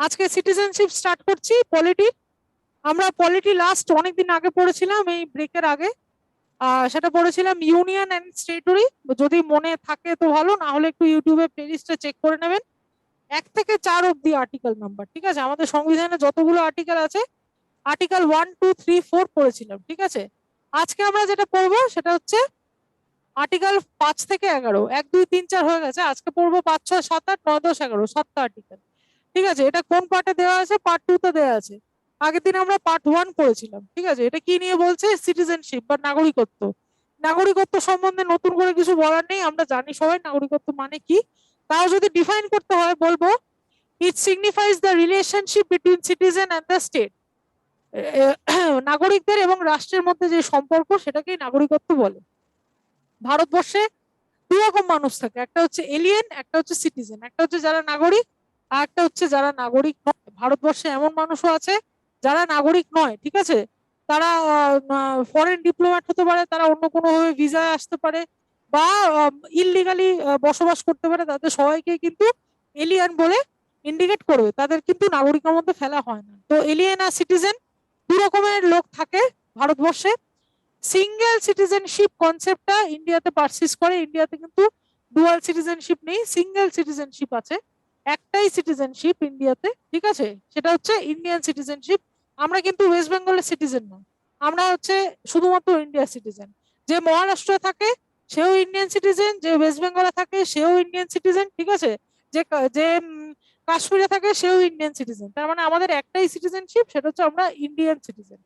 আজকে citizenship start করছি। Polity, আমরা পলিটি লাস্ট অনেকদিন আগে পড়েছিলাম, এই ব্রেকের আগে। সেটা পড়েছিলাম ইউনিয়ন অ্যান্ড স্টেটরি। যদি মনে থাকে তো ভালো, না হলে একটু ইউটিউবে প্লেলিস্টে চেক করে নেবেন। 1 থেকে 4 অব্দি আর্টিকেল নাম্বার, ঠিক আছে? আমাদের সংবিধানে যতগুলো আর্টিকেল আছে, আর্টিকেল 1, 2, 3, 4 পড়েছিলাম, ঠিক আছে? আজকে আমরা যেটা পড়বো সেটা হচ্ছে আর্টিকেল 5 থেকে 11। 1, 2, 3, 4 হয়ে গেছে, আজকে পড়বো 5, 6, 7, 8, 9, 10, 11, 7টা আর্টিকেল। ঠিক আছে, এটা কোন পার্টে দেওয়া আছে? পার্ট 2 তে দেওয়া আছে। আগের দিন আমরা পার্ট 1 পড়েছিলাম, ঠিক আছে? এটা কি নিয়ে বলছে? সিটিজেনশিপ বা নাগরিকত্ব। নাগরিকত্ব সম্বন্ধে নতুন করে কিছু বলার নেই, আমরা জানি সবাই নাগরিকত্ব মানে কি। তাও যদি ডিফাইন করতে হয় বলবো, it signifies the relationship between citizen and the state. নাগরিকদের এবং রাষ্ট্রের মধ্যে যে সম্পর্ক, সেটাকেই নাগরিকত্ব বলে। ভারতবর্ষে 2 রকম মানুষ থাকে, একটা হচ্ছে এলিয়েন, একটা হচ্ছে সিটিজেন। একটা হচ্ছে যারা নাগরিক, আর একটা হচ্ছে যারা নাগরিক নয়। ভারতবর্ষে এমন মানুষও আছে যারা নাগরিক নয়, ঠিক আছে? তারা ফরেন ডিপ্লোম্যাট হতে পারে, তারা অন্য কোনো ভাবে ভিসায় আসতে পারে, বা ইললিগালি বসবাস করতে পারে। তাদের সবাইকে কিন্তু এলিয়েন বলে ইন্ডিকেট করবে, তাদের কিন্তু নাগরিকের মধ্যে ফেলা হয় না। তো এলিয়েন আর সিটিজেন 2 রকমের লোক থাকে ভারতবর্ষে। সিঙ্গেল সিটিজেনশিপ কনসেপ্টটা ইন্ডিয়াতে পারসিস করে। ইন্ডিয়াতে কিন্তু ডুয়াল সিটিজেনশিপ নেই, সিঙ্গেল সিটিজেনশিপ আছে। একটাই সিটিজেনশিপ ইন্ডিয়াতে, ঠিক আছে? সেটা হচ্ছে ইন্ডিয়ান সিটিজেনশিপ। আমরা কিন্তু ওয়েস্ট বেঙ্গলের সিটিজেন না, আমরা হচ্ছে শুধুমাত্র ইন্ডিয়ার সিটিজেন। যে মহারাষ্ট্রে থাকে সেও ইন্ডিয়ান সিটিজেন, যে ওয়েস্ট বেঙ্গলে থাকে সেও ইন্ডিয়ান সিটিজেন, ঠিক আছে? যে যে কাশ্মীরে থাকে সেও ইন্ডিয়ান সিটিজেন। তার মানে আমাদের একটাই সিটিজেনশিপ, সেটা হচ্ছে আমরা ইন্ডিয়ান সিটিজেন।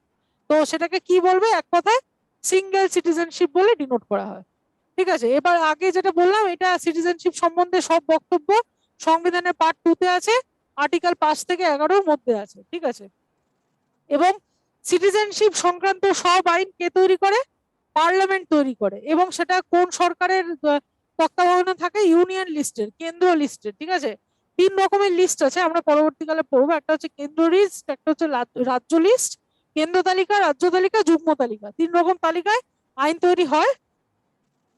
তো সেটাকে কি বলবে এক কথায়? সিঙ্গেল সিটিজেনশিপ বলে ডিনোট করা হয়, ঠিক আছে? এবার আগে যেটা বললাম, এটা সিটিজেনশিপ সম্বন্ধে সব বক্তব্য সংবিধানের পার্ট 2 তে আছে, আর্টিকেল 5 থেকে 11-র মধ্যে আছে, ঠিক আছে? এবং সিটিজেনশিপ সংক্রান্ত সব আইন কে তৈরি করে? পার্লামেন্ট তৈরি করে। এবং সেটা কোন সরকারের তত্ত্বাবধানে থাকে? ইউনিয়ন লিস্টের, কেন্দ্র লিস্টের, ঠিক আছে? 3 রকমের লিস্ট আছে, আমরা পরবর্তীকালে পড়বো। একটা হচ্ছে কেন্দ্র লিস্ট, একটা হচ্ছে রাজ্য লিস্ট, কেন্দ্র তালিকা, রাজ্য তালিকা, যুগ্ম তালিকা। 3 রকম তালিকায় আইন তৈরি হয়।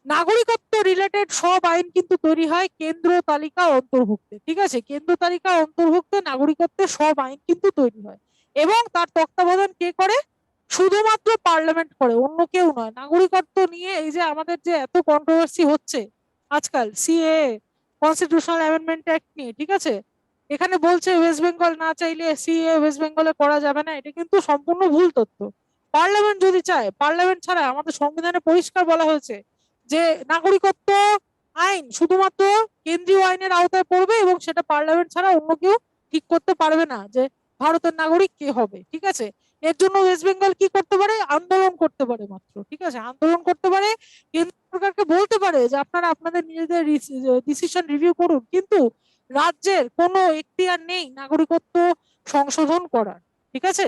নাগরিকত্ব রিলেটেড সব আইন কিন্তু তৈরি হয় কেন্দ্র তালিকা অন্তর্ভুক্তে, ঠিক আছে? কেন্দ্র তালিকা অন্তর্ভুক্তে নাগরিকত্বের সব আইন কিন্তু তৈরি হয়। এবং তার তত্ত্বাবধান কে করে? শুধুমাত্র পার্লামেন্ট করে, অন্য কেউ নয়। নাগরিকত্ব নিয়ে এই যে আমাদের যে এত কন্ট্রোভার্সি হচ্ছে আজকাল, সিএ, কনস্টিটিউশনাল অ্যামেন্ডমেন্ট অ্যাক্ট নিয়ে, ঠিক আছে? এখানে বলছে ওয়েস্ট বেঙ্গল না চাইলে সিএ ওয়েস্ট বেঙ্গলে করা যাবে না, এটা কিন্তু সম্পূর্ণ ভুল তথ্য। পার্লামেন্ট যদি চায়, পার্লামেন্ট ছাড়া আমাদের সংবিধানে পরিষ্কার বলা হয়েছে যে নাগরিকত্ব আইন শুধুমাত্র কেন্দ্রীয় আইনের আওতায় পড়বে, এবং সেটা পার্লামেন্ট ছাড়া অন্য কেউ ঠিক করতে পারবে না যে ভারতের নাগরিক কে হবে, ঠিক আছে? এর জন্য ওয়েস্ট বেঙ্গল কি করতে পারে? আন্দোলন করতে পারে মাত্র, ঠিক আছে? আন্দোলন করতে পারে, কেন্দ্র সরকারকে বলতে পারে যে আপনারা আপনাদের নিজেদের ডিসিশন রিভিউ করুন, কিন্তু রাজ্যের কোনো এখতিয়ার নেই নাগরিকত্ব সংশোধন করার, ঠিক আছে?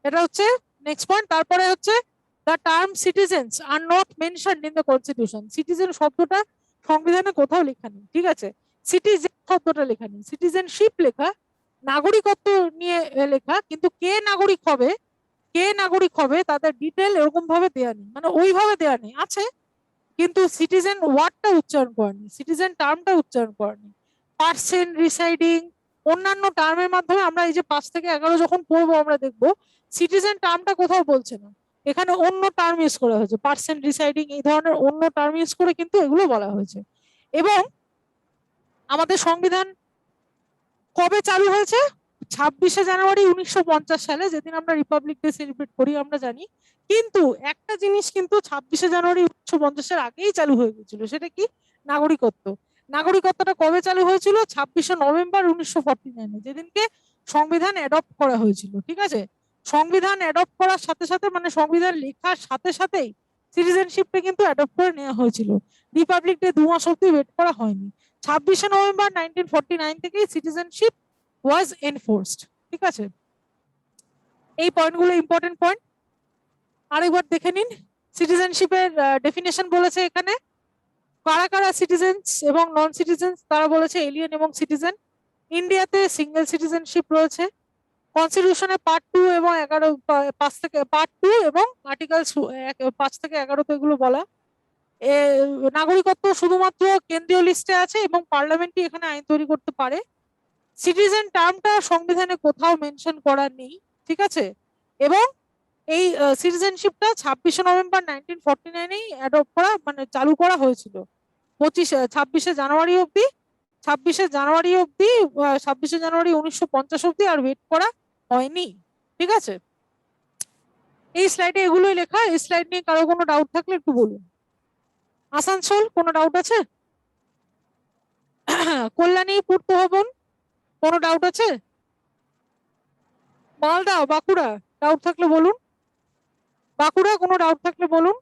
এটা হচ্ছে নেক্সট পয়েন্ট। তারপরে হচ্ছে the term citizens are not mentioned in the constitution. Citizen শব্দটা সংবিধানে কোথাও লেখা নেই, ঠিক আছে? সিটিজেন শব্দটা লেখা নেই, সিটিজেনশিপ লেখা, নাগরিকত্ব নিয়ে লেখা, কিন্তু কে নাগরিক হবে, কে নাগরিক হবে তাদের ডিটেল এরকম ভাবে দেয়া নেই, মানে ওইভাবে দেয়া নেই, আছে কিন্তু সিটিজেন ওয়ার্ডটা উচ্চারণ করেনি, সিটিজেন টার্মটা উচ্চারণ করেনি। পার্সন রিসাইডিং, অন্যান্য টার্মের মাধ্যমে আমরা এই যে 5 থেকে 11 যখন পড়বো আমরা দেখবো সিটিজেন টার্মটা কোথাও বলছে না, এখানে অন্য টার্ম ইউজ করা হয়েছে, পার্সন রিসাইডিং এই ধরনের অন্য টার্ম ইউজ করে কিন্তু এগুলো বলা হয়েছে। এবং আমাদের সংবিধান কবে চালু হয়েছে? 26শে জানুয়ারি 1950 সালে, যেদিন আমরা রিপাবলিক ডে সেলিব্রেট করি আমরা জানি। কিন্তু একটা জিনিস কিন্তু 26শে জানুয়ারি 1950-এর আগেই চালু হয়ে গেছিল, সেটা কি? নাগরিকত্ব। নাগরিকত্বটা কবে চালু হয়েছিল? 26শে নভেম্বর 1949-এ, যেদিনকে সংবিধান অ্যাডপ্ট করা হয়েছিল, ঠিক আছে? সংবিধান অ্যাডপ্ট করার সাথে সাথে, মানে সংবিধান লেখার সাথে সাথেই সিটিজেনশিপটা কিন্তু অ্যাডপ্ট করে নেওয়া হয়েছিল। রিপাবলিক ডে 2 মাস অব্দি ওয়েট করা হয়নি। 26শে নভেম্বর 1949 থেকেই সিটিজেনশিপ ওয়াজ এনফোর্সড, ঠিক আছে? এই পয়েন্টগুলো ইম্পর্টেন্ট পয়েন্ট, আরেকবার দেখে নিন। সিটিজেনশিপের ডেফিনেশন বলেছে এখানে, কারা কারা সিটিজেন্স এবং নন সিটিজেন্স, তারা বলেছে এলিয়েন এবং সিটিজেন। ইন্ডিয়াতে সিঙ্গেল সিটিজেনশিপ রয়েছে। কনস্টিটিউশনে পার্ট 2 এবং 11, 5 থেকে পার্ট 2 এবং আর্টিকেল 5 থেকে 11 এগুলো বলা। নাগরিকত্ব শুধুমাত্র কেন্দ্রীয় লিস্টে আছে এবং পার্লামেন্টই এখানে আইন তৈরি করতে পারে। সিটিজেন টার্মটা সংবিধানে কোথাও মেনশন করা নেই, ঠিক আছে। এবং এই সিটিজেনশিপটা 26শে নভেম্বর 1949-এই অ্যাডপ্ট করা মানে চালু করা হয়েছিল। 26শে জানুয়ারি অব্দি 1950 আর ওয়েট করা হয়নি, ঠিক আছে। এই স্লাইডে এগুলোই লেখা। এই স্লাইড নিয়ে কারো কোনো ডাউট থাকলে একটু বলুন। আসানসোল কোনো ডাউট আছে? কল্যাণী পূর্ত ভবন কোনো ডাউট আছে? মালদা বাঁকুড়া ডাউট থাকলে বলুন। বাঁকুড়া কোনো ডাউট থাকলে বলুন।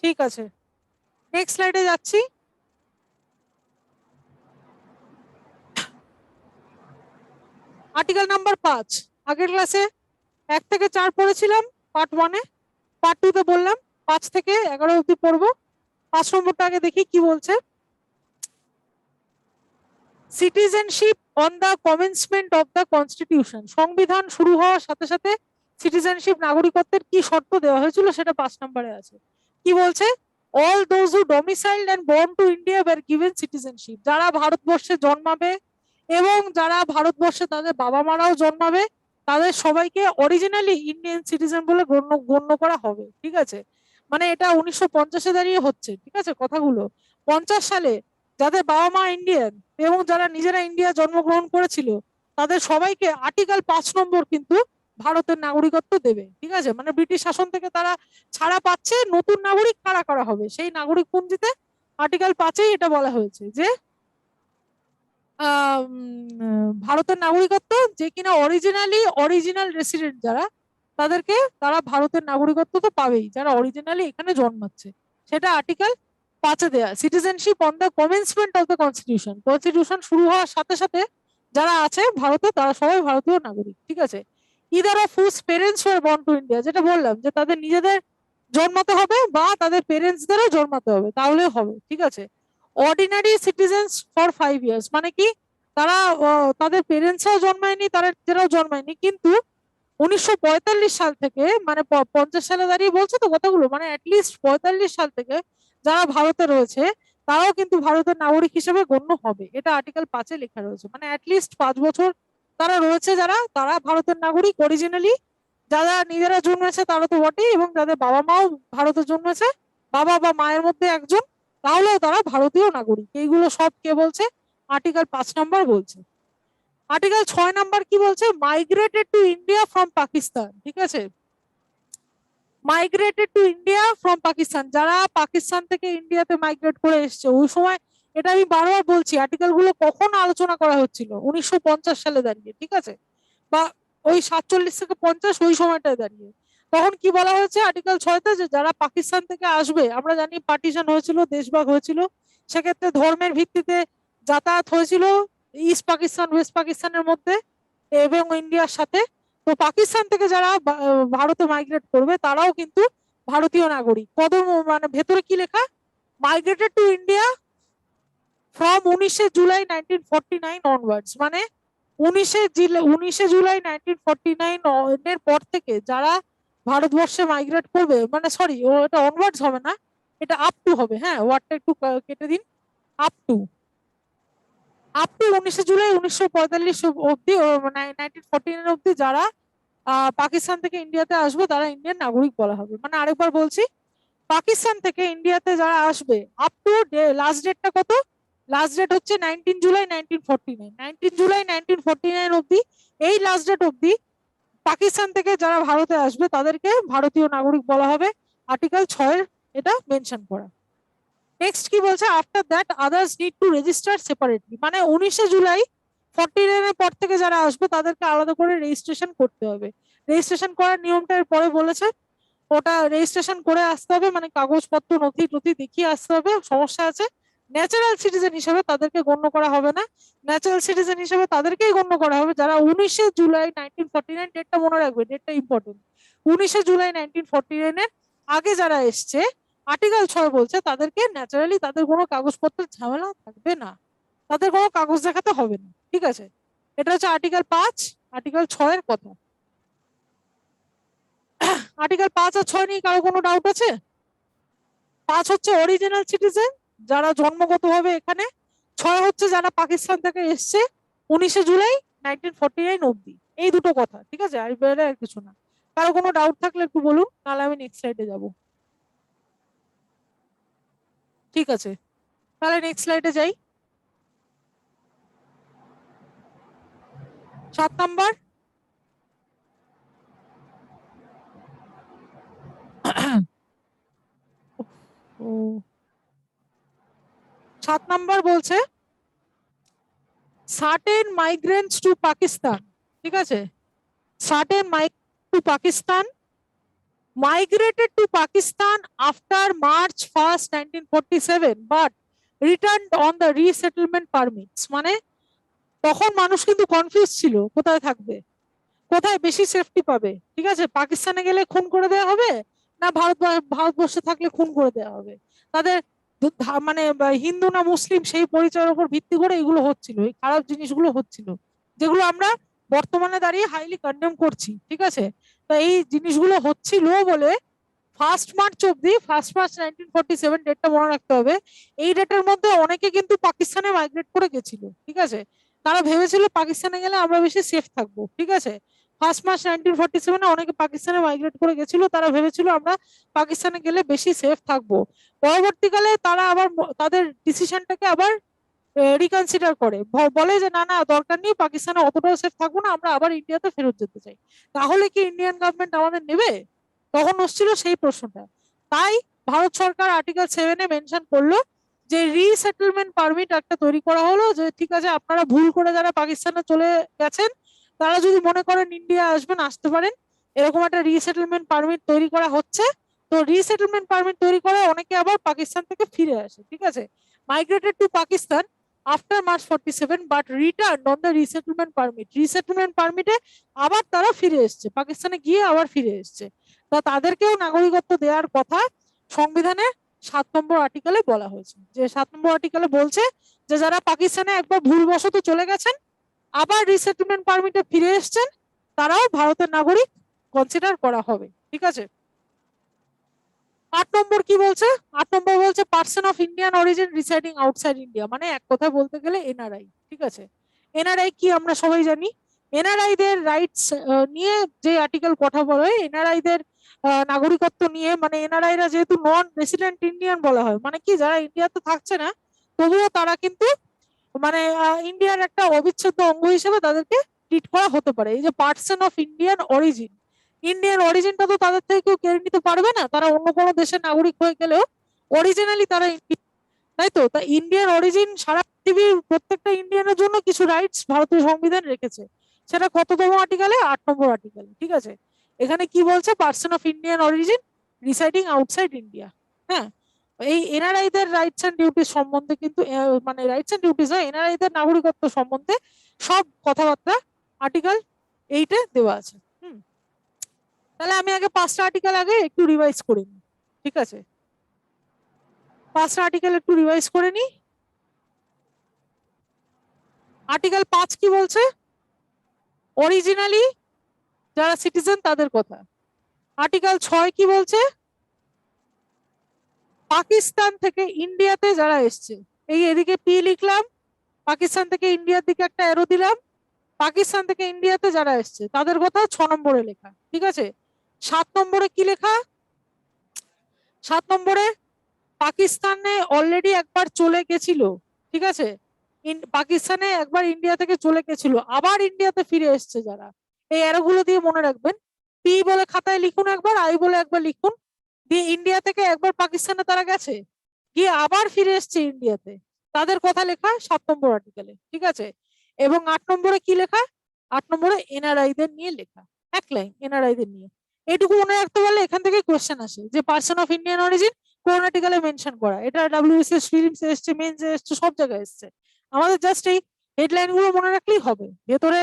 ঠিক আছে, নেক্সট স্লাইডে যাচ্ছি। আর্টিকেল নাম্বার 5 আগের ক্লাসে 1 থেকে 4 পড়েছিলাম পার্ট 1-এ, পার্ট 2-তে বললাম 5 থেকে 11 অবধি পড়বো। 5 নম্বরটা আগে দেখি কি বলছে। Citizenship on the commencement of the constitution, সংবিধান শুরু হওয়ার সাথে সাথে সিটিজেনশিপ নাগরিকত্বের কি শর্ত দেওয়া হয়েছিল সেটা 5 নম্বরে আছে। কি বলছে? All those who domiciled and born to India were given citizenship, যারা ভারতবর্ষে জন্মাবে এবং যারা ভারতবর্ষে তাদের বাবা মারাও জন্মাবে তাদের সবাইকে অরিজিনালি ইন্ডিয়ান সিটিজেন বলে গণ্য করা হবে, ঠিক আছে। মানে এটা 1950-এ দাঁড়িয়ে হচ্ছে, ঠিক আছে কথাগুলো। 50 সালে যাদের বাবা মা ইন্ডিয়ান এবং যারা নিজেরা ইন্ডিয়া জন্মগ্রহণ করেছিল তাদের সবাইকে আর্টিকেল 5 নম্বর কিন্তু ভারতের নাগরিকত্ব দেবে, ঠিক আছে। মানে ব্রিটিশ শাসন থেকে তারা ছাড়া পাচ্ছে, নতুন নাগরিক কারা করা হবে সেই নাগরিক পঞ্জিতে আর্টিকেল 5-এই এটা বলা হয়েছে যে ভারতের নাগরিকত্ব যে কিনা অরিজিনাল রেসিডেন্ট যারা তারা ভারতের নাগরিকত্ব তো পাবেই, যারা অরিজিনালি এখানে জন্মাচ্ছে। সেটা আর্টিকেল 5-এ দেয়া। Citizenship on the commencement of the constitution শুরু হওয়ার সাথে সাথে যারা আছে ভারতে তারা সবাই ভারতীয় নাগরিক, ঠিক আছে। Either of whose parents were born to India, যেটা বললাম যে তাদের নিজেদের জন্মাতে হবে বা তাদের পেরেন্টসদেরও জন্মাতে হবে, তাহলে হবে, ঠিক আছে। অর্ডিনারি সিটিজেন্স ফর 5 ইয়ার্স, মানে কি তারা তাদের পেরেন্টসরাও জন্মায়নি, তারা নিজেরাও জন্মায়নি, কিন্তু 1945 সাল থেকে মানে 50 সালে দাঁড়িয়ে বলছে তো কথাগুলো, মানে অ্যাটলিস্ট 45 সাল থেকে যারা ভারতে রয়েছে তারাও কিন্তু ভারতের নাগরিক হিসেবে গণ্য হবে। এটা আর্টিকেল 5-এ লেখা রয়েছে। মানে অ্যাটলিস্ট 5 বছর তারা রয়েছে, তারা ভারতের নাগরিক অরিজিনালি। যারা নিজেরা জন্মেছে তারা তো বটেই, এবং যাদের বাবা মাও ভারতে জন্মেছে, বাবা বা মায়ের মধ্যে একজন, তাহলেও তারা ভারতীয় নাগরিক। এইগুলো সব কে বলছে? আর্টিকেল 5 নম্বর বলছে। আর্টিকেল 6 নম্বর কি বলছে? Migrated to India from Pakistan, ঠিক আছে। Migrated to India from Pakistan, যারা পাকিস্তান থেকে ইন্ডিয়াতে মাইগ্রেট করে এসছে ওই সময়, এটা আমি বারবার বলছি, আর্টিকেল গুলো কখন আলোচনা করা হচ্ছিল? 1950 সালে দাঁড়িয়ে, ঠিক আছে, বা ওই 47 থেকে 50 ওই সময়টায় দাঁড়িয়ে। তখন কি বলা হয়েছে আর্টিকেল 6-তে? যে যারা পাকিস্তান থেকে আসবে, আমরা জানি পার্টিশন হয়েছিল, দেশভাগ হয়েছিল, সেক্ষেত্রে ধর্মের ভিত্তিতে যাতায়াত হয়েছিল ইস্ট পাকিস্তান ওয়েস্ট পাকিস্তানের মধ্যে এবং ইন্ডিয়ার সাথে। তো পাকিস্তান থেকে যারা ভারতে মাইগ্রেট করবে তারাও কিন্তু ভারতীয় নাগরিক। কদম মানে ভেতরে কি লেখা? Migrated to India from 19 July 1949 onwards, মানে 19 জুলাই 1949 এর পর থেকে যারা ভারতবর্ষে মাইগ্রেট করবে, মানে সরি এটা অনওয়ার্ডস হবে না, এটা আপ টু হবে। হ্যাঁ, ওয়ার্ডটা একটু কেটে দিন। আপ টু 19 জুলাই 1945 অব্দি, 1949 অব্দি যারা পাকিস্তান থেকে ইন্ডিয়াতে আসবে তারা ইন্ডিয়ান নাগরিক বলা হবে। মানে আরেকবার বলছি, পাকিস্তান থেকে ইন্ডিয়াতে যারা আসবে আপ টু লাস্ট ডেটটা কত? লাস্ট ডেট হচ্ছে 19 জুলাই 1949। 19 জুলাই 1949 অব্দি, এই লাস্ট ডেট অব্দি পাকিস্তান থেকে যারা ভারতে আসবে তাদেরকে ভারতীয় নাগরিক বলা হবে। আর্টিকেল 6-এর এটা মেনশন করা। নেক্সট কি বলছে? After that others need to register separately, মানে 19 জুলাই 49 পর থেকে যারা আসবে তাদেরকে আলাদা করে রেজিস্ট্রেশন করতে হবে। রেজিস্ট্রেশন করার নিয়মটা পরে বলেছে, ওটা রেজিস্ট্রেশন করে আসতে হবে, মানে কাগজপত্র নথি টথি দেখিয়ে আসতে হবে। সমস্যা আছে, ন্যাচারাল সিটিজেন হিসেবে তাদেরকে গণ্য করা হবে না। ন্যাচারাল সিটিজেন হিসেবে তাদেরকেই গণ্য করা হবে যারা 19 জুলাই 1949, ডেটটা মনে রাখবে, ডেটটা ইম্পর্টেন্ট। 19 জুলাই 1949 এর আগে যারা এসছে, আর্টিকেল 6 বলছে তাদেরকে ন্যাচারালি তাদের কোনো কাগজপত্রের ঝামেলা থাকবে না, তাদের কোনো কাগজ দেখাতে হবে না, ঠিক আছে। এটা হচ্ছে আর্টিকেল 5 আর্টিকেল 6-এর কথা। আর্টিকেল 5 আর 6 নিয়ে কারো কোনো ডাউট আছে? 5 হচ্ছে অরিজিনাল সিটিজেন, যারা জন্মগতভাবে এখানে। 6 হচ্ছে যারা পাকিস্তান থেকে এসছে 19 জুলাই 1949 অব্দি। এই দুটো কথা, ঠিক আছে, আর বাইরে আর কিছু না। কারো কোনো ডাউট থাকলে একটু বলুন, নাহলে আমি নেক্সট স্লাইডে যাব। ঠিক আছে, তাহলে নেক্সট স্লাইডে যাই। 7 নাম্বার, ও 7 নাম্বার বলছে সার্টেন মাইগ্রেন্টস টু পাকিস্তান। ঠিক আছে, certain migrants to Pakistan migrated to Pakistan after March 1st, 1947, but returned on the resettlement permits. মানে তখন মানুষ কিন্তু কনফিউজ ছিল কোথায় থাকবে, কোথায় বেশি সেফটি পাবে। ঠিক আছে, পাকিস্তানে গেলে খুন করে দেওয়া হবে, না ভারতবর্ষে থাকলে খুন করে দেওয়া হবে। তাদের মানে হিন্দু না মুসলিম সেই পরিচয়ের উপর ভিত্তি করে এগুলো হচ্ছিল, এই খারাপ জিনিসগুলো হচ্ছিল, যেগুলো আমরা বর্তমানে দাঁড়িয়ে হাইলি কন্ডেম করছি। ঠিক আছে, তো এই জিনিসগুলো হচ্ছিল বলে 1 মার্চ অব্দি, 1 মার্চ 1947 ডেটটা মনে রাখতে হবে। এই ডেটের মধ্যে অনেকে কিন্তু পাকিস্তানে মাইগ্রেট করে গেছিল। ঠিক আছে, তারা ভেবেছিল পাকিস্তানে গেলে আমরা বেশি সেফ থাকবো। ঠিক আছে, 1 মার্চ 1947 অনেকে পাকিস্তানে মাইগ্রেট করে গেছিল, তারা ভেবেছিল আমরা পাকিস্তানে গেলে বেশি সেফ থাকবো। পরবর্তীকালে তারা আবার তাদের ডিসিশনটাকে আবার রিকনসিডার করে, বলে যে না না দরকার নেই, পাকিস্তানে অতটাও সেফ থাকবো না, আমরা আবার ইন্ডিয়াতে ফেরত যেতে চাই। তাহলে কি ইন্ডিয়ান গভর্নমেন্ট আমাদের নেবে? তখন হচ্ছিল সেই প্রশ্নটা। তাই ভারত সরকার আর্টিকেল 7-এ মেনশন করলো যে রিসেটেলমেন্ট পারমিট একটা তৈরি করা হলো, যে ঠিক আছে আপনারা ভুল করে যারা পাকিস্তানে চলে গেছেন তারা যদি মনে করেন ইন্ডিয়া আসবেন, আসতে পারেন। এরকম একটা রিসেটেলমেন্ট পারমিট তৈরি করা হচ্ছে। তো রিসেটেলমেন্ট পারমিট তৈরি করে অনেকে আবার পাকিস্তান থেকে ফিরে আসে। ঠিক আছে, migrated to Pakistan after March 47 but return on the resettlement permit. Resettlement পারমিটে আবার তারা ফিরে এসছে, পাকিস্তানে গিয়ে আবার ফিরে এসছে। তা তাদেরকেও নাগরিকত্ব দেওয়ার কথা সংবিধানের 7 নম্বর আর্টিকেলে বলা হয়েছে। যে 7 নম্বর আর্টিকেলে বলছে যে যারা পাকিস্তানে একবার ভুলবশত চলে গেছেন আবার রিসেটেলমেন্ট পারমিটে ফিরে এসছেন, তারাও ভারতের নাগরিক কনসিডার করা হবে। ঠিক আছে, 8 নম্বর কি বলছে? 8 নম্বর বলছে person of Indian origin residing outside India, মানে এক কথা বলতে গেলে এনআরআই। ঠিক আছে, এনআরআই কি আমরা সবাই জানি। এনআরআই দের রাইটস নিয়ে যে আর্টিকেল কথা বলা হয়, এনআরআই দের নাগরিকত্ব নিয়ে, মানে এনআরআই রা যেহেতু নন রেসিডেন্ট ইন্ডিয়ান বলা হয়, মানে কি যারা ইন্ডিয়াতে থাকছে না তবুও তারা কিন্তু মানে ইন্ডিয়ার একটা অবিচ্ছেদ্য অঙ্গ হিসেবে তাদেরকে ট্রিট করা হতে পারে। এই যে person of Indian origin, Indian অরিজিনটা তো তাদের থেকে কেউ কেড়ে নিতে পারবে না, তারা অন্য কোনো দেশের নাগরিক হয়ে গেলেও অরিজিনালি তারা তাই তো। তা ইন্ডিয়ান অরিজিন সারা পৃথিবীর প্রত্যেকটা ইন্ডিয়ানের জন্য কিছু রাইটস ভারতীয় সংবিধান রেখেছে। সেটা কততম আর্টিকেলে? 8 নম্বর আর্টিকেলে। ঠিক আছে, এখানে কি বলছে? Person of Indian origin residing outside India. হ্যাঁ, এই এনআরআই দের রাইটস এন্ড ডিউটিস সম্বন্ধে কিন্তু মানে রাইটস এন্ড ডিউটিস হয় এনআরআই দের নাগরিকত্ব সম্বন্ধে সব কথাবার্তা আর্টিকেল 8-এ দেওয়া আছে। তাহলে আমি আগে 5টা আর্টিকেল আগে একটু রিভাইজ করে নিই। ঠিক আছে, 5টা আর্টিকেল একটু রিভাইজ করে নিই। আর্টিকেল 5 কি বলছে? অরিজিনালি যারা সিটিজেন তাদের কথা। আর্টিকেল 6 কি বলছে? পাকিস্তান থেকে ইন্ডিয়াতে যারা এসছে, এই এদিকে পি লিখলাম, পাকিস্তান থেকে ইন্ডিয়ার দিকে একটা অ্যারো দিলাম, পাকিস্তান থেকে ইন্ডিয়াতে যারা এসছে তাদের কথা 6 নম্বরে লেখা। ঠিক আছে, 7 নম্বরে কি লেখা? 7 নম্বরে পাকিস্তানে অলরেডি একবার চলে গেছিল। ঠিক আছে, পাকিস্তানে একবার ইন্ডিয়া থেকে চলে গেছিল, আবার ইন্ডিয়াতে ফিরে এসছে যারা, এই অ্যারোগুলো দিয়ে মনে রাখবেন। পি বলে খাতায় লিখুন একবার, আই বলে একবার লিখুন। দিয়ে ইন্ডিয়া থেকে একবার পাকিস্তানে তারা গেছে, গিয়ে আবার ফিরে এসছে ইন্ডিয়াতে, তাদের কথা লেখা 7 নম্বর আর্টিকেলে। ঠিক আছে, এবং 8 নম্বরে কি লেখা? 8 নম্বরে এনআরআই দের নিয়ে লেখা, এক লাইন এনআরআই দের নিয়ে। এইটুকু মনে রাখতে পারলে এখান থেকে কোয়েশ্চেন আসে যে পার্সন অফ ইন্ডিয়ান অরিজিন কোন আর্টিকেলে মেনশন করা। এটা ডাব্লিউবিসিএস ফিল্মস এসছে, মেন্স এসছে, সব জায়গায় এসছে। আমাদের জাস্ট এই হেডলাইন গুলো মনে রাখলেই হবে, ভেতরে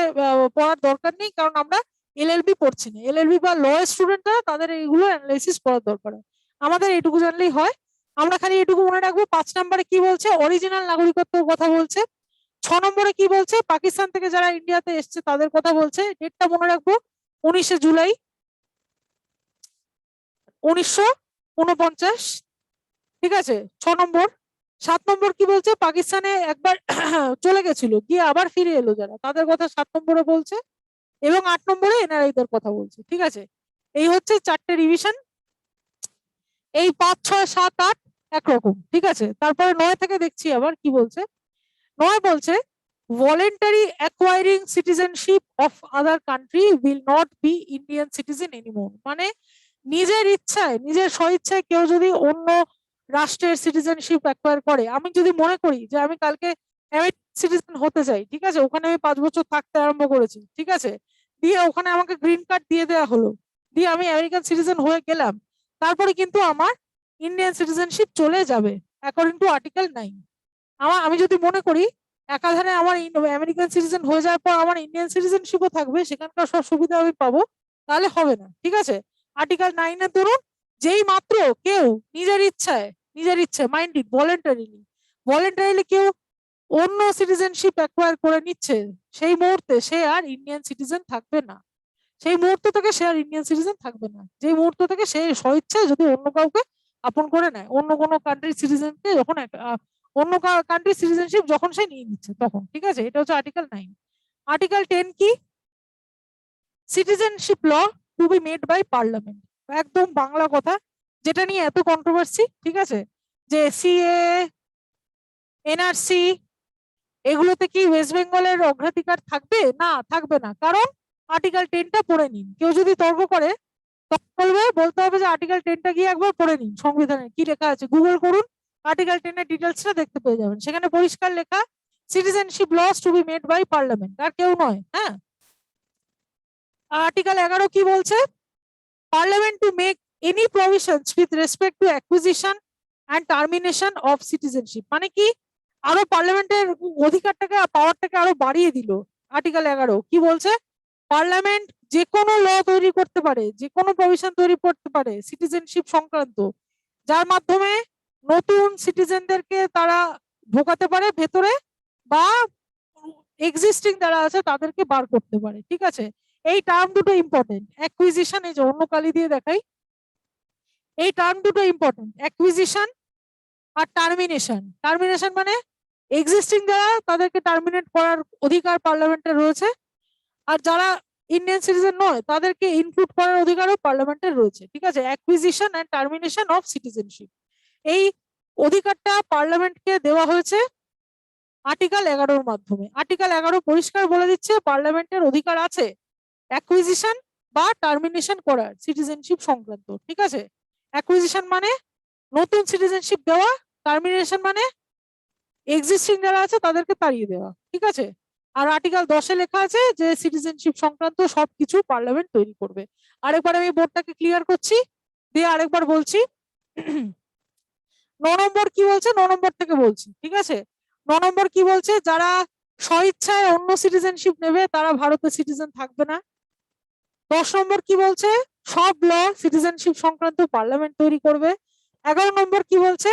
পড়ার দরকার নেই, কারণ আমরা এলএলবি পড়ছি না। এলএলবি বা ল স্টুডেন্টরা তাদের এইগুলো অ্যানালাইসিস করার দরকার হয়, আমাদের এইটুকু জানলেই হয়। আমরা খালি এটুকু মনে রাখবো 5 নম্বরে কি বলছে? অরিজিনাল নাগরিকত্বের কথা বলছে। 6 নম্বরে কি বলছে? পাকিস্তান থেকে যারা ইন্ডিয়াতে এসছে তাদের কথা বলছে। ডেটটা মনে রাখবো 19 জুলাই 1949। ঠিক আছে 6 নম্বর। 7 নম্বর কি বলছে, পাকিস্তানে একবার চলে গেছিল গিয়ে আবার ফিরে এলো যারা, তাদের কথা 7 নম্বরে বলছে। এবং 8 নম্বরে এনআরআই দের কথা বলছে। ঠিক আছে, এই হচ্ছে 4টে রিভিশন। এই 5, 6, 7, 8 একরকম। ঠিক আছে, তারপরে 9 থেকে দেখছি আবার কি বলছে। 9 বলছে voluntary acquiring citizenship of other country will not be Indian citizen anymore। মানে নিজের ইচ্ছায়, নিজের স্বইচ্ছায় কেউ যদি অন্য রাষ্ট্রের সিটিজেনশিপ অ্যাকোয়ার করে, আমি যদি মনে করি যে আমি কালকে আমেরিকান সিটিজেন হতে চাই, ঠিক আছে, ওখানে আমি 5 বছর থাকতে আরম্ভ করেছি, ঠিক আছে, দিয়ে ওখানে আমাকে গ্রিন কার্ড দিয়ে দেওয়া হলো, দিয়ে আমি আমেরিকান সিটিজেন হয়ে গেলাম, তারপরে কিন্তু আমার ইন্ডিয়ান সিটিজেনশিপ চলে যাবে অ্যাকর্ডিং টু আর্টিকেল 9। আমি যদি মনে করি একাধারে আমার আমেরিকান সিটিজেন হয়ে যাওয়ার পর আমার ইন্ডিয়ান সিটিজেনশিপও থাকবে, সেখানকার সব সুবিধা আমি পাবো, তাহলে হবে না। ঠিক আছে, আর্টিকেল 9-এর ধরুন যেই মাত্র কেউ নিজের ইচ্ছায় মাইন্ডেড ভলেন্টারিলি কেউ অন্য সিটিজেনশিপ অ্যাকোয়ার করে নিচ্ছে, সেই মুহূর্তে সে আর ইন্ডিয়ান সিটিজেন থাকবে না। সেই মুহূর্ত থেকে সে আর ইন্ডিয়ান সিটিজেন থাকবে না, যেই মুহূর্ত থেকে সে স্বইচ্ছায় যদি অন্য কাউকে আপন করে নেয়, অন্য কোনো কান্ট্রির সিটিজেনকে যখন অন্য কান্ট্রির সিটিজেনশিপ যখন সে নিয়ে নিচ্ছে তখন। ঠিক আছে, এটা হচ্ছে আর্টিকেল 9। আর্টিকেল 10 কি, citizenship law to be made by parliament. একদম বাংলা কথা, যেটা নিয়ে এত কন্ট্রোভার্সি। ঠিক আছে, যে সিএ, এনআরসি, এগুলোতে কি ওয়েস্ট বেঙ্গলের অগ্রাধিকার থাকবে? না, থাকবে না। কারণ আর্টিকেল 10টা পড়ে নিন। কেউ যদি তর্ক করে তখন বলতে হবে যে আর্টিকেল 10টা গিয়ে একবার পড়ে নিন, সংবিধানে কি লেখা আছে গুগল করুন, আর্টিকেল 10 এর ডিটেলসটা দেখতে পেয়ে যাবেন। সেখানে পরিষ্কার লেখা citizenship loss to be made by parliament, আর কেউ নয়। হ্যাঁ, আর্টিকেল 11 কি বলছে, parliament to make any provisions with respect to acquisition and termination of citizenship. মানে কি, আরো পার্লামেন্টের অধিকারটাকে, পাওয়ারটাকে আরো বাড়িয়ে দিল। আর্টিকেল 11 কি বলছে, পার্লামেন্ট যে কোনো ল তৈরি করতে পারে, যে কোনো প্রভিশন তৈরি করতে পারে সিটিজেনশিপ সংক্রান্ত, যার মাধ্যমে নতুন সিটিজেনদেরকে তারা ঢোকাতে পারে ভেতরে, বা এক্সিস্টিং যারা আছে তাদেরকে বার করতে পারে। ঠিক আছে, এই টার্ম দুটো ইম্পর্টেন্ট। অ্যাকুইজিশন, এই যে অন্য কালি দিয়ে দেখাই, এই টার্ম দুটো ইম্পর্টেন্ট, অ্যাকুইজিশন আর টার্মিনেশন। টার্মিনেশন মানে এক্সিস্টিং যারা, তাদেরকে টার্মিনেট করার অধিকার পার্লামেন্টের রয়েছে, আর যারা ইন্ডিয়ান সিটিজেন নয় তাদেরকে ইনক্লুড করার অধিকারও পার্লামেন্টের রয়েছে। ঠিক আছে, acquisition and termination of citizenship, এই অধিকারটা পার্লামেন্টকে দেওয়া হয়েছে আর্টিকেল 11-র মাধ্যমে। আর্টিকেল 11 পরিষ্কার বলে দিচ্ছে পার্লামেন্টের অধিকার আছে অ্যাকুইজিশন বা টার্মিনেশন করার সিটিজেনশিপ সংক্রান্ত। ঠিক আছে, অ্যাকুইজিশন মানে নতুন সিটিজেনশিপ দেওয়া, টার্মিনেশন মানে এক্সিস্টিং যারা আছে তাদেরকে তাড়িয়ে দেওয়া। ঠিক আছে, আর আর্টিকেল 10-এ লেখা আছে যে সিটিজেনশিপ সংক্রান্ত সবকিছু পার্লামেন্ট তৈরি করবে। আরেকবার আমি বোর্ডটাকে ক্লিয়ার করছি, দিয়ে আরেকবার বলছি। 9 নম্বর কি বলছে, 9 নম্বর থেকে বলছি। ঠিক আছে, 9 নম্বর কি বলছে, যারা স্বইচ্ছায় অন্য সিটিজেনশিপ নেবে তারা ভারতের সিটিজেন থাকবে না। 10 নম্বর কি বলছে, সব ল সিটিজেনশিপ সংক্রান্ত পার্লামেন্ট তৈরি করবে। 11 নম্বর কি বলছে,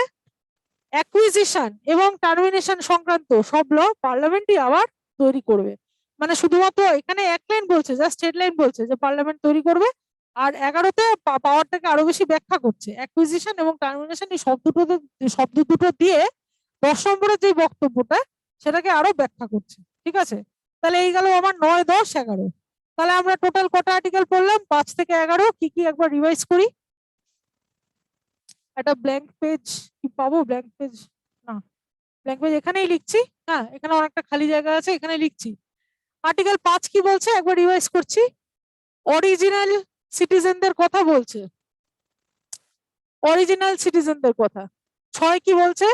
অ্যাকুইজিশন এবং টার্মিনেশন সংক্রান্ত সব ল পার্লামেন্টই আবার তৈরি করবে। মানে শুধুমাত্র এখানে এক লাইন বলছে, জাস্ট হেডলাইন বলছে যে পার্লামেন্ট তৈরি করবে, আর 11তে পাওয়ারটাকে আরো বেশি ব্যাখ্যা করছে। অ্যাকুইজিশন এবং টার্মিনেশন এই শব্দ দুটো দিয়ে 10 নম্বরের যে বক্তব্যটা সেটাকে আরো ব্যাখ্যা করছে। ঠিক আছে, তাহলে এই গেল আমার 9, 10, 11। তাহলে আমরা টোটাল কটা আর্টিকেল পড়লাম, 5 থেকে 11। কি কি একবার রিভাইজ করি। একটা ব্ল্যাঙ্ক পেজ কি পাবো, ব্ল্যাঙ্ক পেজ না, ব্ল্যাঙ্ক পেজ এখানেই লিখছি। হ্যাঁ, এখানে অনেকটা খালি জায়গা আছে, এখানে লিখছি। আর্টিকেল 5 কি বলছে একবার রিভাইজ করছি, অরিজিনাল সিটিজেনদের কথা বলছে, অরিজিনাল সিটিজেনদের কথা। 6 কি বলছে,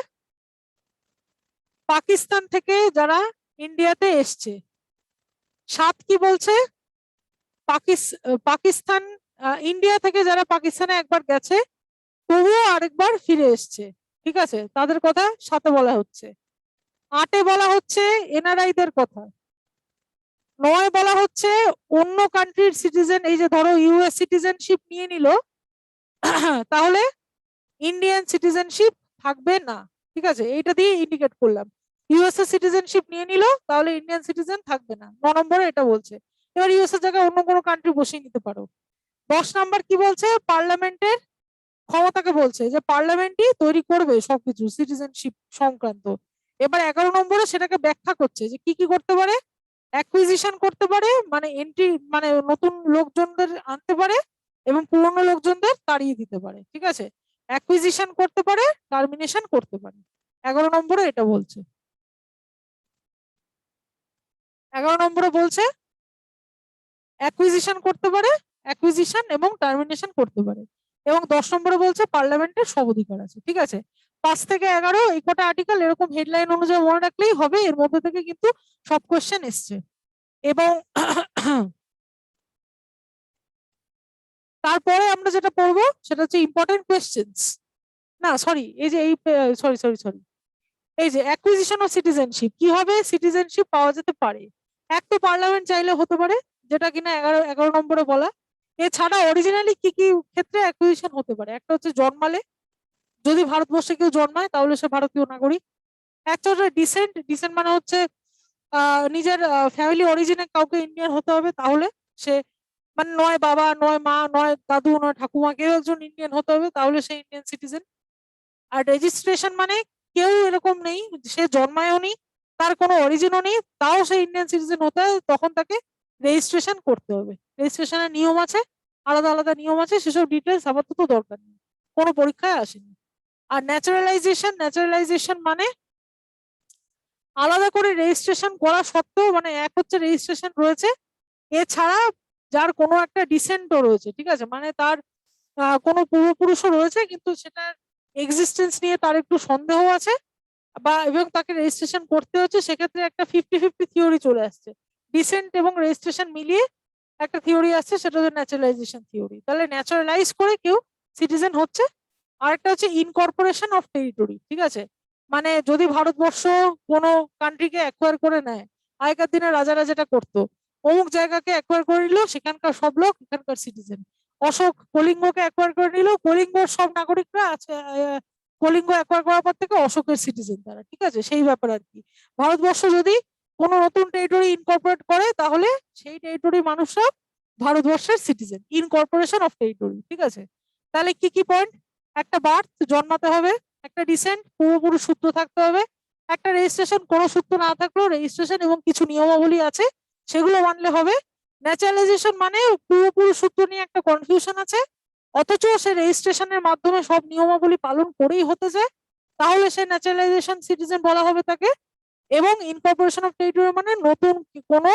পাকিস্তান থেকে যারা ইন্ডিয়াতে এসছে। 7 কি বলছে, পাকিস্তান ইন্ডিয়া থেকে যারা পাকিস্তানে একবার গেছে তবুও আরেকবার ফিরে এসছে, ঠিক আছে, তাদের কথা 7-এ বলা হচ্ছে। 8-এ বলা হচ্ছে এনআরআই দের কথা। 9-এ বলা হচ্ছে অন্য কান্ট্রির সিটিজেন, এই যে ধরো ইউএস সিটিজেনশিপ নিয়ে নিল, তাহলে ইন্ডিয়ান সিটিজেনশিপ থাকবে না। ঠিক আছে, এইটা দিয়ে ইন্ডিকেট করলাম। ইউএস এর সিটিজেনশিপ নিয়ে নিল তাহলে ইন্ডিয়ান সিটিজেন থাকবে না। 9 নম্বরে এটা বলছে। এবার ইউএস এর জায়গায় অন্য কোনো কান্ট্রি বসিয়ে নিতে পারো। 10 নাম্বার কি বলছে, পার্লামেন্টের ক্ষমতাকে বলছে যে পার্লামেন্টই তৈরি করবে সবকিছু সিটিজেনশিপ সংক্রান্ত। এবার 11 নম্বরে সেটাকে ব্যাখ্যা করছে যে কি কি করতে পারে। অ্যাকুইজিশন করতে পারে, মানে এন্ট্রি, মানে নতুন লোকজনদের আনতে পারে এবং পুরনো লোকজনদের তাড়িয়ে দিতে পারে। ঠিক আছে, অ্যাকুইজিশন করতে পারে, টার্মিনেশন করতে পারে। 11 নম্বরে এটা বলছে। 11 নম্বরে বলছে অ্যাকুইজিশন করতে পারে, অ্যাকুইজিশন এবং টার্মিনেশন করতে পারে। এবং 10 নম্বরে বলছে পার্লামেন্টের সব অধিকার আছে। ঠিক আছে, 5 থেকে 11 এই কটা আর্টিকেল এরকম হেডলাইন অনুযায়ী মনে রাখলেই হবে, এর মধ্যে থেকে কিন্তু সব কোশ্চেন এসছে। এবং তারপরে আমরা যেটা পড়বো সেটা হচ্ছে ইম্পর্টেন্ট কোয়েশ্চেন্স। না সরি, এই যে এই সরি সরি সরি এই যে অ্যাকুইজিশন অফ সিটিজেনশিপ, কিভাবে সিটিজেনশিপ পাওয়া যেতে পারে। এক তো পার্লামেন্ট চাইলে হতে পারে, যেটা কিনা 11 নম্বরে বলা। এছাড়া অরিজিনালি কি কি ক্ষেত্রে অ্যাকুইজিশন হতে পারে, একটা হচ্ছে জন্মালে, যদি ভারতবর্ষে কেউ জন্মায় তাহলে সে ভারতীয় নাগরিক। একটা হচ্ছে ডিসেন্ট, ডিসেন্ট মানে হচ্ছে নিজের ফ্যামিলি অরিজিনে কাউকে ইন্ডিয়ান হতে হবে, তাহলে সে, মানে নয় বাবা নয় মা নয় দাদু নয় ঠাকুমা, কেউ একজন ইন্ডিয়ান হতে হবে, তাহলে সে ইন্ডিয়ান সিটিজেন। আর রেজিস্ট্রেশন মানে কেউ এরকম নেই, সে জন্মায়ও নি, তার কোনো অরিজিনও নেই, তাও সে ইন্ডিয়ান সিটিজেন হতে হয়, তখন তাকে রেজিস্ট্রেশন করতে হবে। রেজিস্ট্রেশনের নিয়ম আছে, আলাদা আলাদা নিয়ম আছে, সেসব ডিটেলস আপাতত দরকার নেই, কোনো পরীক্ষায় আসেনি। আর ন্যাচারালাইজেশন, ন্যাচারালাইজেশন মানে আলাদা করে রেজিস্ট্রেশন করা সত্ত্বেও, মানে এক হচ্ছে রেজিস্ট্রেশন রয়েছে, এছাড়া যার কোনো একটা ডিসেন্টও রয়েছে, ঠিক আছে, মানে তার কোনো পূর্বপুরুষও রয়েছে কিন্তু সেটার এক্সিস্টেন্স নিয়ে তার একটু সন্দেহ আছে, বা এবং তাকে রেজিস্ট্রেশন করতে হচ্ছে, সেক্ষেত্রে একটা 50-50 থিওরি চলে আসছে। ডিসেন্ট এবং রেজিস্ট্রেশন মিলিয়ে একটা থিওরি আসছে, সেটা হচ্ছে ন্যাচারালাইজেশন থিওরি। তাহলে ন্যাচারালাইজ করে কেউ সিটিজেন হচ্ছে। আর একটা হচ্ছে ইনকর্পোরেশন অফ টেরিটরি। ঠিক আছে, মানে যদি ভারতবর্ষ কোনো কান্ট্রিকে অ্যাকোয়ার করে নেয়, আগেকার দিনে রাজারা যেটা করতো, অমুক জায়গাকে অ্যাকোয়ার করে নিল, সেখানকার সব লোক এখানকার সিটিজেন। অশোক কলিঙ্গকে অ্যাকোয়ার করে নিল, কলিঙ্গর সব নাগরিকরা আছে, কলিঙ্গ অ্যাকোয়ার করার পর থেকে অশোকের সিটিজেন তারা। ঠিক আছে, সেই ব্যাপার আর কি। ভারতবর্ষ যদি কোনো নতুন টেরিটরি ইনকর্পোরেট করে, তাহলে সেই টেরিটরি মানুষরা ভারতবর্ষের সিটিজেন। Incorporation of territory. ঠিক আছে, তাহলে কি কি পয়েন্ট, একটা বার্থ, জন্মাতে হবে, একটা ডিসেন্ট, পূর্বপুরুষ সূত্র থাকতে হবে, একটা রেজিস্ট্রেশন, কোনো সূত্র না থাকলেও রেজিস্ট্রেশন এবং কিছু নিয়মাবলী আছে সেগুলো মানলে হবে। ন্যাচারালাইজেশন মানে পূর্বপুরুষ সূত্র নিয়ে একটা কনফিউশন আছে, অথচ সে রেজিস্ট্রেশনের মাধ্যমে সব নিয়মাবলী পালন করেই হতে যায়, তাহলে সে ন্যাচারালাইজেশন সিটিজেন বলা হবে তাকে। এবং ইনকর্পোরেশন অফ টেরিটরি মানে নতুন কোনো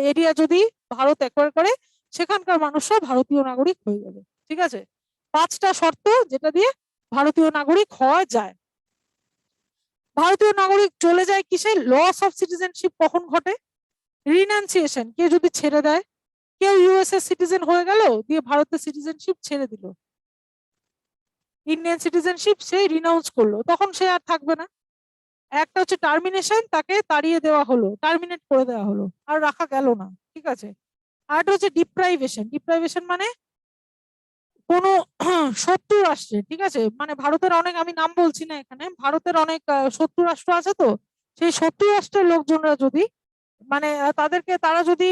এরিয়া যদি ভারত অ্যাকোয়ার করে, সেখানকার মানুষরা ভারতীয় নাগরিক হয়ে যাবে। ঠিক আছে, 5টা শর্ত যেটা দিয়ে ভারতীয় নাগরিক হওয়া যায়। ভারতীয় নাগরিক চলে যায় কিসে, লস অফ সিটিজেনশিপ কখন ঘটে, রিনাউন্সিয়েশন, কে যদি ছেড়ে দেয়, কেউ ইউএস এর সিটিজেন হয়ে গেল, দিয়ে ভারতের সিটিজেনশিপ ছেড়ে দিল, ইন্ডিয়ান সিটিজেনশিপ সে রিনাউন্স করলো, তখন সে আর থাকবে না। একটা হচ্ছে টার্মিনেশন, তাকে তাড়িয়ে দেওয়া হলো, টার্মিনেট করে দেওয়া হলো, আর রাখা গেল না। ঠিক আছে, আর একটা হচ্ছে ডিপ্রাইভেশন। ডিপ্রাইভেশন মানে কোন শত্রু রাষ্ট্রে, ঠিক আছে, মানে ভারতের অনেক, আমি নাম বলছি না এখানে, ভারতের অনেক শত্রু রাষ্ট্র আছে, তো সেই শত্রু রাষ্ট্রের লোকজনরা যদি, মানে তাদেরকে, তারা যদি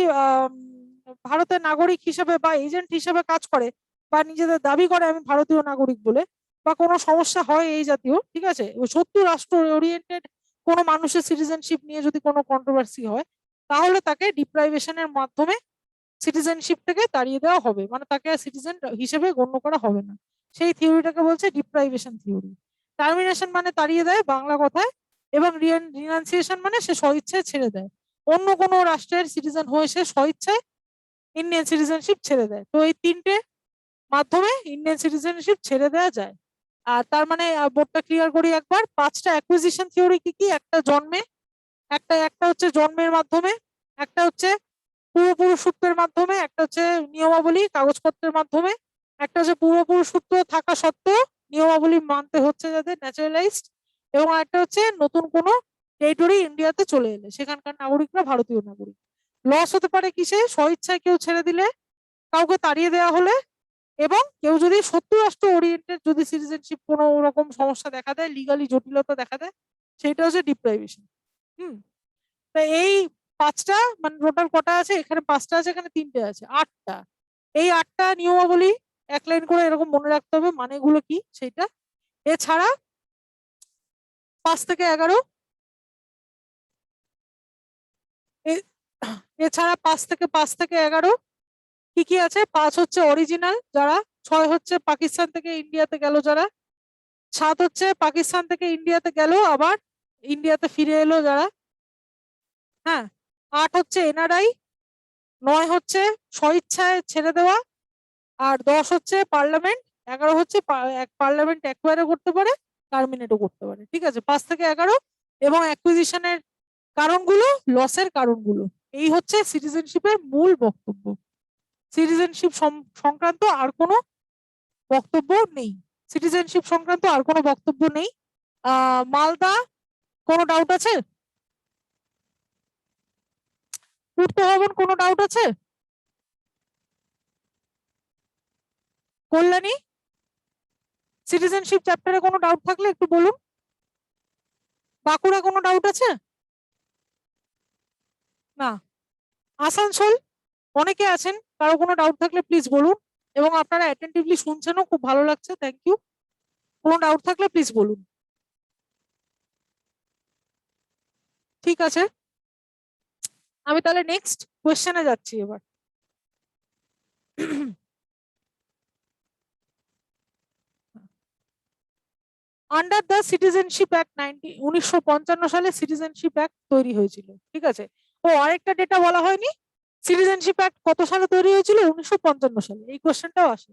ভারতের নাগরিক হিসেবে বা এজেন্ট হিসেবে কাজ করে, বা নিজেদের দাবি করে আমি ভারতীয় নাগরিক বলে, বা কোনো সমস্যা হয় এই জাতীয়, ঠিক আছে, শত্রু রাষ্ট্র ওরিয়েন্টেড কোনো মানুষের সিটিজেনশিপ নিয়ে যদি কোনো কন্ট্রোভার্সি হয়, তাহলে তাকে ডিপ্রাইভেশনের মাধ্যমে সিটিজেনশিপ থেকে তাড়িয়ে দেওয়া হবে, মানে তাকে আর সিটিজেন হিসেবে গণ্য করা হবে না। সেই থিওরিটাকে বলছে ডিপ্রাইভেশন থিওরি। টার্মিনেশন মানে তাড়িয়ে দেয় বাংলা কথায়, এবং রিনাউন্সিয়েশন মানে সে স্বইচ্ছায় ছেড়ে দেয়, অন্য কোনো রাষ্ট্রের সিটিজেন হয়ে সে স্বইচ্ছায় ইন্ডিয়ান সিটিজেনশিপ ছেড়ে দেয়। তো এই 3টে মাধ্যমে ইন্ডিয়ান সিটিজেনশিপ ছেড়ে দেওয়া যায়। আর তার মানে বোর্ডটা ক্লিয়ার করি একবার, 5টা অ্যাকুইজিশন থিওরি কি কি, একটা জন্মে, একটা একটা হচ্ছে জন্মের মাধ্যমে, একটা হচ্ছে পূর্বপুরুষ সূত্রের মাধ্যমে, একটা হচ্ছে নিয়মাবলী কাগজপত্রের মাধ্যমে, একটা হচ্ছে পূর্বপুরুষ সূত্র থাকা সত্ত্বেও নিয়মাবলী মানতে হচ্ছে যাদের ন্যাচারালাইজড, এবং একটা হচ্ছে নতুন কোনো টেরিটরি ইন্ডিয়াতে চলে এলে সেখানকার নাগরিকরা ভারতীয় নাগরিক। লস হতে পারে কিসে, স্বইচ্ছায় কেউ ছেড়ে দিলে, কাউকে তাড়িয়ে দেওয়া হলে, এবং কেউ যদি শত্রু রাষ্ট্র ওরিয়েন্টেড যদি সিটিজেনশিপ কোনো রকম সমস্যা দেখা দেয়, লিগালি জটিলতা দেখা দেয়, সেটা হচ্ছে ডিপ্রাইভেশন। হুম, তা এই 5টা, মানে টোটাল কটা আছে, এখানে 5টা আছে, এখানে 3টে আছে, 8টা। এই 8টা নিয়মাবলী এক লাইন করে এরকম মনে রাখতে হবে মানেগুলো কি সেটা। এছাড়া 5 থেকে 11 এছাড়া 5 থেকে 11 কি কি আছে? 5 হচ্ছে অরিজিনাল যারা, 6 হচ্ছে পাকিস্তান থেকে ইন্ডিয়াতে গেল যারা, 7 হচ্ছে পাকিস্তান থেকে ইন্ডিয়াতে গেল আবার ইন্ডিয়াতে ফিরে এলো যারা, হ্যাঁ, 8 হচ্ছে এনআরআই, 9 হচ্ছে স্বইচ্ছায় ছেড়ে দেওয়া, আর 10 হচ্ছে পার্লামেন্ট, 11 হচ্ছে পার্লামেন্ট অ্যাকোয়ারও করতে পারে, টার্মিনেটও করতে পারে। ঠিক আছে, 5 থেকে 11 এবং অ্যাকুইজিশনের কারণগুলো, লসের কারণগুলো, এই হচ্ছে সিটিজেনশিপের মূল বক্তব্য। সিটিজেনশিপ সংক্রান্ত আর কোনো বক্তব্য নেই। সিটিজেনশিপ সংক্রান্ত আর কোনো বক্তব্য নেই। মালদা, কোনো ডাউট আছে? পূর্ত ভবন, কোনো ডাউট আছে? কল্যাণী, সিটিজেনশিপ চ্যাপ্টারে কোনো ডাউট থাকলে একটু বলুন। বাঁকুড়া, কোনো ডাউট আছে? না। আসানসোল, অনেকে আছেন, কারো কোনো ডাউট থাকলে প্লিজ বলুন, এবং আপনারা অ্যাটেন্টিভলি শুনছেনও, খুব ভালো লাগছে, থ্যাংক ইউ। কোনো ডাউট থাকলে প্লিজ বলুন। ঠিক আছে, আমি তাহলে নেক্সট কোয়েশ্চেনে যাচ্ছি এবার। আন্ডার দ্য সিটিজেনশিপ অ্যাক্ট 1955 সালে সিটিজেনশিপ অ্যাক্ট তৈরি হয়েছিল। ঠিক আছে, ও আরেকটা ডেটা বলা হয়নি, সিটিজেনশিপ অ্যাক্ট কত সালে তৈরি হয়েছিল? 1955 সালে। এই কোশ্চেনটাও আসে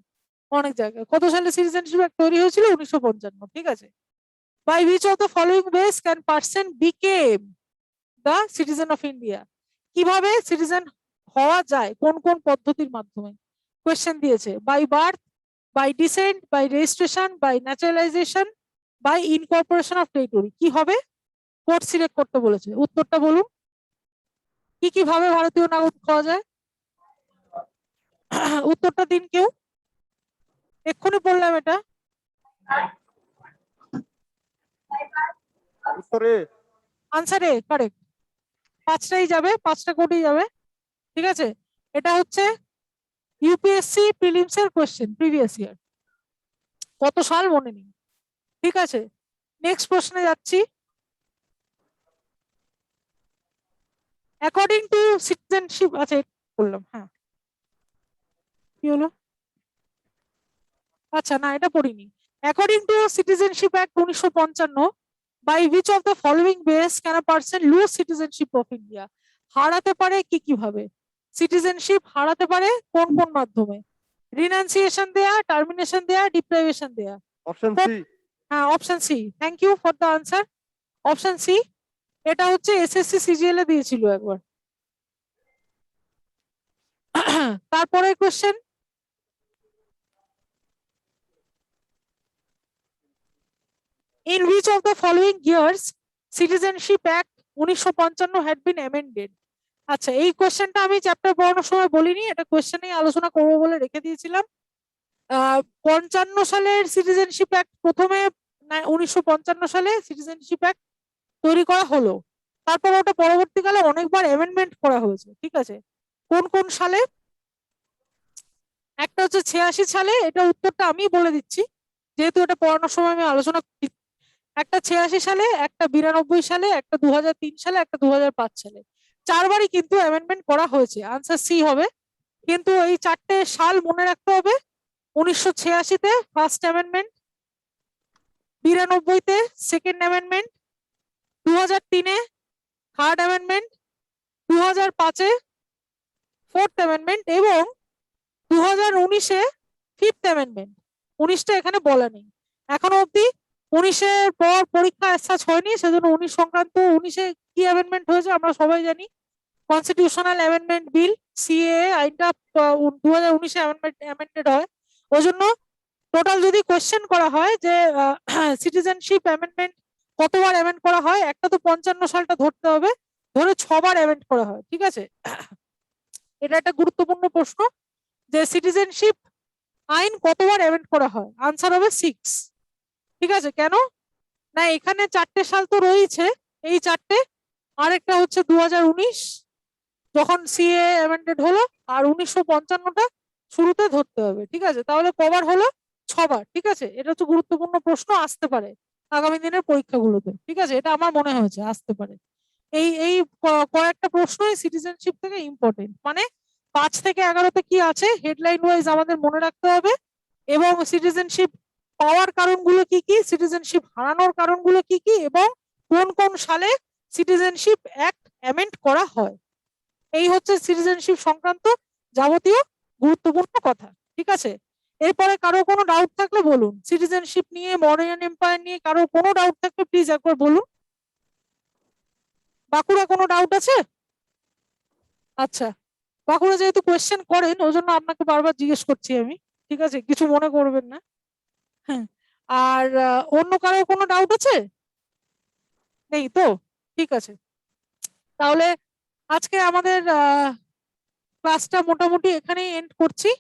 অনেক জায়গায়, কত সালে সিটিজেনশিপ অ্যাক্ট তৈরি হয়েছিল? 1955। ঠিক আছে, by which of the following ways can person became the citizen of India? কিভাবে সিটিজেন হওয়া যায়, কোন কোন পদ্ধতির মাধ্যমে? কোয়েশ্চেন দিয়েছে, by birth, by descent, by registration, by naturalisation, by incorporation of territory. কি হবে? কোড সিলেক্ট করতে বলেছে, উত্তরটা বলুন। কি কি ভাবে ভারতীয় নাগরিক হওয়া যায়? উত্তরটা দিন কেউ, এক্ষুনি বললাম এটা। আনসারে কারেক্ট, 5টাই যাবে, 5টা কোডই যাবে। ঠিক আছে, এটা হচ্ছে ইউপিএসসি প্রিলিমস এর কোশ্চেন, প্রিভিয়াস ইয়ার, কত সাল মনে নেই। ঠিক আছে, নেক্সট প্রশ্নে যাচ্ছি। অ্যাকর্ডিং টু সিটিজেনশিপ, আচ্ছা বললাম, হ্যাঁ কি হলো? আচ্ছা না, এটা পড়িনি। According to citizenship act 1955, by which of the following base can a person lose citizenship of India? হারাতে পারে কি কিভাবে? সিটিজেনশিপ হারাতে পারে কোন কোন মাধ্যমে? রিনাউন্সিয়েশন দেয়া, টার্মিনেশন দেয়া, ডিপ্রাইভেশন দেয়া। Option C. হ্যাঁ, option C, thank you for the answer, option C. এটা হচ্ছে এসএসসি সিজিএল এ দিয়েছিল একবার। তারপরে question, in which of the following years citizenship act 1955 had been amended? আচ্ছা, এই কোশ্চেনটা আমি চ্যাপ্টার পড়ানোর সময় বলিনি, এটা কোশ্চেনেই আলোচনা করবো বলে রেখে দিয়েছিলাম। 55 সালের সিটিজেনশিপ অ্যাক্ট প্রথমে, 1955 সালে সিটিজেনশিপ অ্যাক্ট তৈরি করা হলো, তারপর ওটা পরবর্তীকালে অনেকবার অ্যামেন্ডমেন্ট করা হয়েছে। ঠিক আছে, কোন কোন সালে? একটা হচ্ছে 86 সালে, এটা উত্তরটা আমি বলে দিচ্ছি যেহেতু এটা পড়ানোর সময় আমি আলোচনা। একটা 86 সালে, একটা 92 সালে, একটা 2003 সালে, একটা 2005 সালে, 4বারই কিন্তু অ্যামেন্ডমেন্ট করা হয়েছে। আনসার সি হবে, কিন্তু এই 4টে সাল মনে রাখতে হবে। 1986-তে ফার্স্ট অ্যামেন্ডমেন্ট, 92-তে সেকেন্ড অ্যামেন্ডমেন্ট, 2003-এ থার্ড অ্যামেন্ডমেন্ট, 2005-এ ফোর্থ অ্যামেন্ডমেন্ট এবং 2019-এ ফিফথ অ্যামেন্ডমেন্ট। 19টা এখানে বলা নেই এখনো অব্দি। 19-এর পর পরীক্ষা অ্যাসাচ হয়নি, সেজন্য 19 সংক্রান্ত, 19-এ কি অ্যামেন্ডমেন্ট হয়েছে আমরা সবাই জানি, কনস্টিটিউশনাল অ্যামেন্ডমেন্ট বিল, সিএএ আইনটা 2019-এ অ্যামেন্ডেড হয়। ওই জন্য টোটাল যদি কোয়েশ্চেন করা হয় যে সিটিজেনশিপ অ্যামেন্ডমেন্ট কতবার অ্যামেন্ড করা হয়, একটা তো 55 সালটা ধরতে হবে, ধরে 6বার অ্যামেন্ড করা হয়। ঠিক আছে, এটা একটা গুরুত্বপূর্ণ প্রশ্ন যে সিটিজেনশিপ আইন কতবার অ্যামেন্ড করা হয়, আনসার হবে 6। ঠিক আছে, কেন না, এখানে 4টে সাল তো রয়েছে, এই 4টে, আরেকটা হচ্ছে 2019 যখন সিএ অ্যামেন্ডেড হলো, আর 1955টা শুরুতে ধরতে হবে, ঠিক আছে? তাহলে কবার হলো? 6বার, ঠিক আছে? এটা হচ্ছে গুরুত্বপূর্ণ প্রশ্ন, আসতে পারে আগামী দিনের পরীক্ষাগুলোতে, ঠিক আছে? এটা আমার মনে হয়েছে আসতে পারে। এই এই কয়েকটা প্রশ্নই সিটিজেনশিপ থেকে ইম্পর্টেন্ট, মানে 5 থেকে 11তে কি আছে হেডলাইন ওয়াইজ আমাদের মনে রাখতে হবে, এবং সিটিজেনশিপ পাওয়ার কারণগুলো কি কি, সিটিজেনশিপ হারানোর কারণগুলো কি কি, এবং কোন কোন সালে সিটিজেনশিপ অ্যাক্ট অ্যামেন্ড করা হয়। এই হচ্ছে সিটিজেনশিপ সংক্রান্ত যাবতীয় গুরুত্বপূর্ণ কথা, ঠিক আছে? এরপরে কারো কোনো ডাউট থাকলে বলুন, সিটিজেনশিপ নিয়ে, মডার্ন এম্পায়ার নিয়ে কারো কোনো ডাউট থাকলে প্লিজ একবার বলুন। বাঁকুড়া কোনো ডাউট আছে? আচ্ছা, বাঁকুড়া যেহেতু কোয়েশ্চেন করেন ওই জন্য আপনাকে বারবার জিজ্ঞেস করছি আমি, ঠিক আছে? কিছু মনে করবেন না। হ্যাঁ, আর অন্য কারো কোনো ডাউট আছে? নেই তো? ঠিক আছে, তাহলে আজকে আমাদের ক্লাসটা মোটামুটি এখানেই এন্ড করছি।